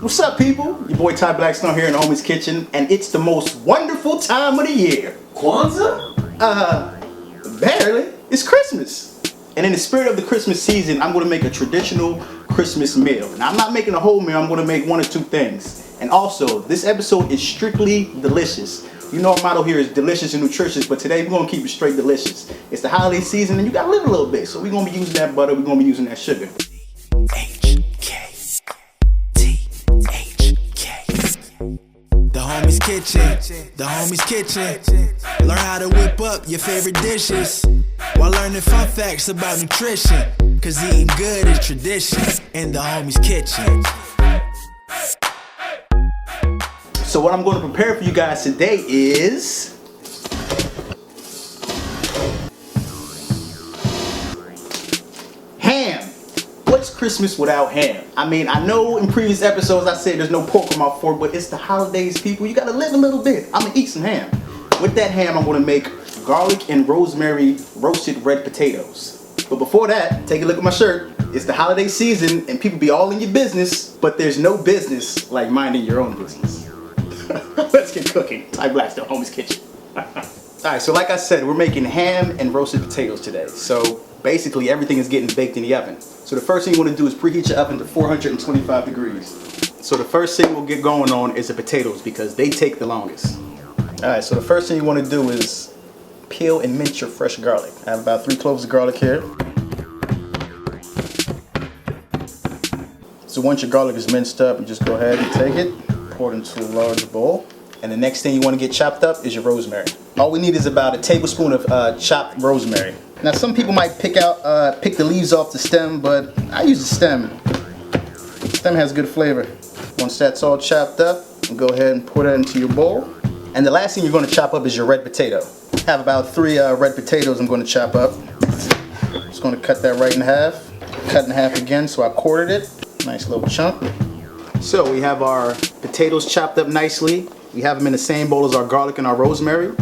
What's up, people? Your boy Ty Blackstone here in the Homie's Kitchen, and it's the most wonderful time of the year. Kwanzaa? Barely. It's Christmas. And in the spirit of the Christmas season, I'm going to make a traditional Christmas meal. Now, I'm not making a whole meal. I'm going to make one or two things. And also, this episode is strictly delicious. You know our motto here is delicious and nutritious, but today we're going to keep it straight delicious. It's the holiday season, and you got to live a little bit. So we're going to be using that butter. We're going to be using that sugar. The Homie's Kitchen, the Homie's Kitchen. Learn how to whip up your favorite dishes while learning fun facts about nutrition. Cause eating good is tradition in the Homie's Kitchen. So what I'm going to prepare for you guys today is ham. What's Christmas without ham? I mean, I know in previous episodes I said there's no pork on my fork, but it's the holidays, people. You gotta live a little bit. I'm gonna eat some ham. With that ham, I'm gonna make garlic and rosemary roasted red potatoes. But before that, take a look at my shirt. It's the holiday season and people be all in your business, but there's no business like minding your own business. Let's get cooking. Ty Blackstone, Homie's Kitchen. Alright, so like I said, we're making ham and roasted potatoes today. So basically everything is getting baked in the oven. So the first thing you want to do is preheat your oven to 425 degrees. So the first thing we'll get going on is the potatoes because they take the longest. Alright, so the first thing you want to do is peel and mince your fresh garlic. I have about 3 cloves of garlic here. So once your garlic is minced up, you just go ahead and take it, pour it into a large bowl. And the next thing you want to get chopped up is your rosemary. All we need is about a tablespoon of chopped rosemary. Now some people might pick the leaves off the stem, but I use the stem. The stem has good flavor. Once that's all chopped up, go ahead and pour that into your bowl. And the last thing you're going to chop up is your red potato. I have about 3 red potatoes I'm going to chop up. Just going to cut that right in half. Cut in half again, so I quartered it. Nice little chunk. So we have our potatoes chopped up nicely. We have them in the same bowl as our garlic and our rosemary.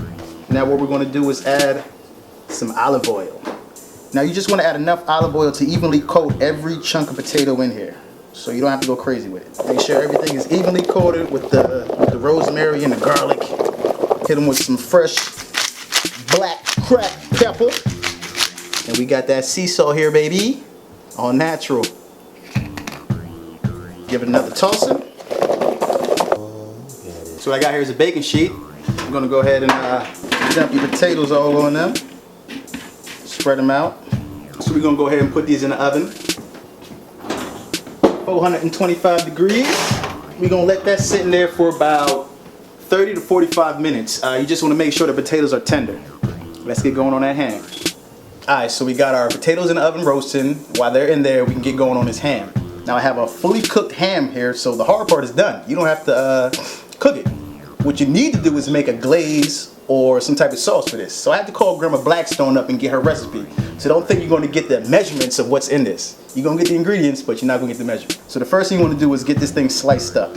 Now what we're going to do is add some olive oil. Now you just want to add enough olive oil to evenly coat every chunk of potato in here. So you don't have to go crazy with it. Make sure everything is evenly coated with the rosemary and the garlic. Hit them with some fresh black cracked pepper. And we got that sea salt here, baby. All natural. Give it another tosser. So what I got here is a baking sheet. I'm going to go ahead and dump your potatoes all on them. Spread them out. So we're going to go ahead and put these in the oven. 425 degrees. We're going to let that sit in there for about 30 to 45 minutes. You just want to make sure the potatoes are tender. Let's get going on that ham. Alright, so we got our potatoes in the oven roasting. While they're in there, we can get going on this ham. Now I have a fully cooked ham here, so the hard part is done. You don't have to cook it. What you need to do is make a glaze or some type of sauce for this. So I had to call Grandma Blackstone up and get her recipe. So don't think you're going to get the measurements of what's in this. You're going to get the ingredients, but you're not going to get the measurement. So the first thing you want to do is get this thing sliced up.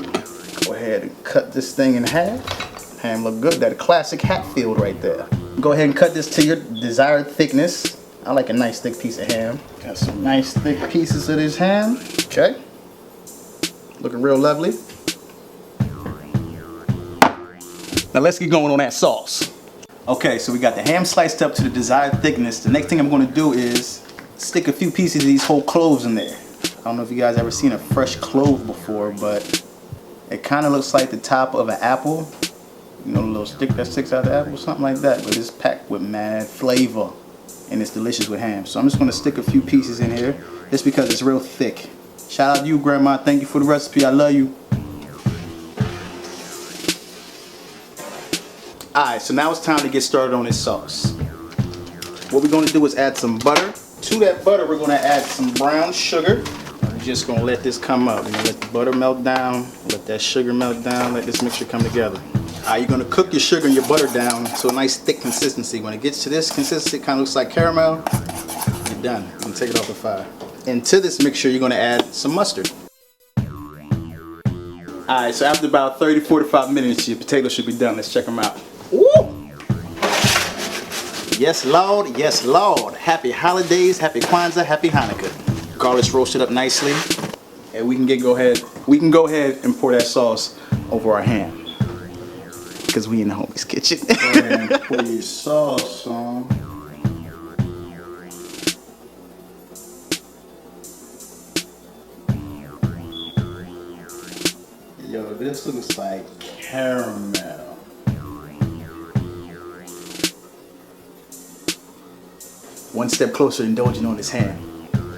Go ahead and cut this thing in half. Ham look good. That classic Hatfield right there. Go ahead and cut this to your desired thickness. I like a nice thick piece of ham. Got some nice thick pieces of this ham. Okay. Looking real lovely. Now let's get going on that sauce. Okay, so we got the ham sliced up to the desired thickness. The next thing I'm going to do is stick a few pieces of these whole cloves in there. I don't know if you guys ever seen a fresh clove before, but it kind of looks like the top of an apple. You know, the little stick that sticks out of the apple, something like that. But it's packed with mad flavor, and it's delicious with ham. So I'm just going to stick a few pieces in here, just because it's real thick. Shout out to you, Grandma. Thank you for the recipe. I love you. Alright, so now it's time to get started on this sauce. What we're going to do is add some butter. To that butter, we're going to add some brown sugar. We're just going to let this come up. We're going to let the butter melt down, let that sugar melt down, let this mixture come together. Alright, you're going to cook your sugar and your butter down to a nice thick consistency. When it gets to this consistency, it kind of looks like caramel, you're done. You can take it off the fire. And to this mixture, you're going to add some mustard. Alright, so after about 30-45 minutes, your potatoes should be done. Let's check them out. Woo! Yes, Lord. Yes, Lord. Happy holidays, happy Kwanzaa, happy Hanukkah. Garlic's roasted up nicely. and we can go ahead and pour that sauce over our ham. Because we in the homie's kitchen. Go ahead and pour your sauce on. Yo, this looks like caramel. One step closer to indulging on this ham.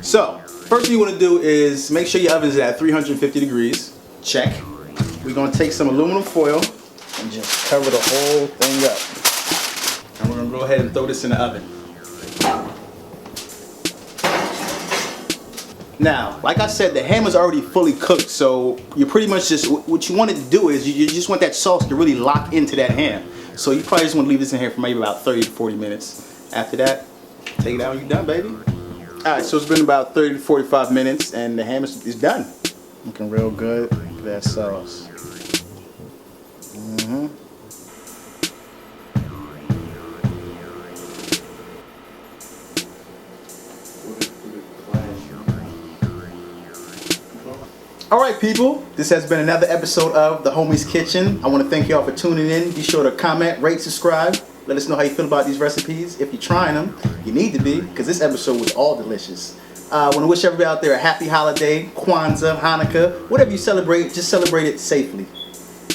So, first thing you want to do is make sure your oven is at 350 degrees. Check. We're going to take some aluminum foil and just cover the whole thing up. And we're going to go ahead and throw this in the oven. Now, like I said, the ham is already fully cooked, so you pretty much just, what you want it to do is you just want that sauce to really lock into that ham. So you probably just want to leave this in here for maybe about 30 to 40 minutes. After that, take it out and you're done, baby. Alright, so it's been about 30 to 45 minutes and the ham is done. Looking real good. Look at that sauce. Alright people, this has been another episode of The Homie's Kitchen. I want to thank y'all for tuning in. Be sure to comment, rate, subscribe. Let us know how you feel about these recipes. If you're trying them, you need to be, because this episode was all delicious. I want to wish everybody out there a happy holiday, Kwanzaa, Hanukkah, whatever you celebrate, just celebrate it safely.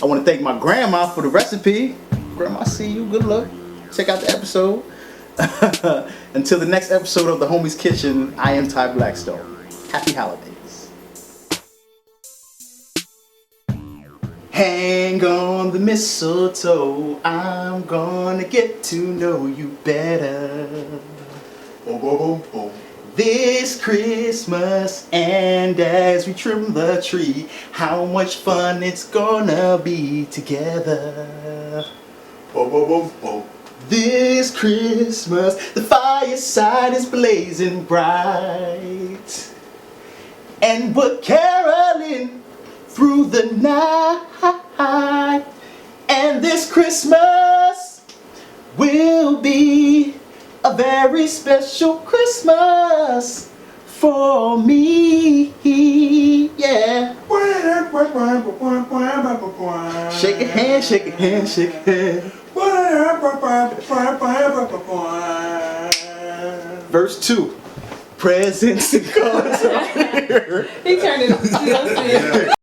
I want to thank my grandma for the recipe. Grandma, see you. Good luck. Check out the episode. Until the next episode of The Homie's Kitchen, I am Ty Blackstone. Happy holidays. Hang on the mistletoe, I'm gonna get to know you better. Boom, boom, boom, boom. This Christmas, and as we trim the tree, how much fun it's gonna be together. Boom, boom, boom, boom. This Christmas, the fireside is blazing bright, and we're caroling through the night. And this Christmas will be a very special Christmas for me. Yeah. Shake a hand, shake a hand, shake a hand. Verse 2. Presents and cards are here. He turned it.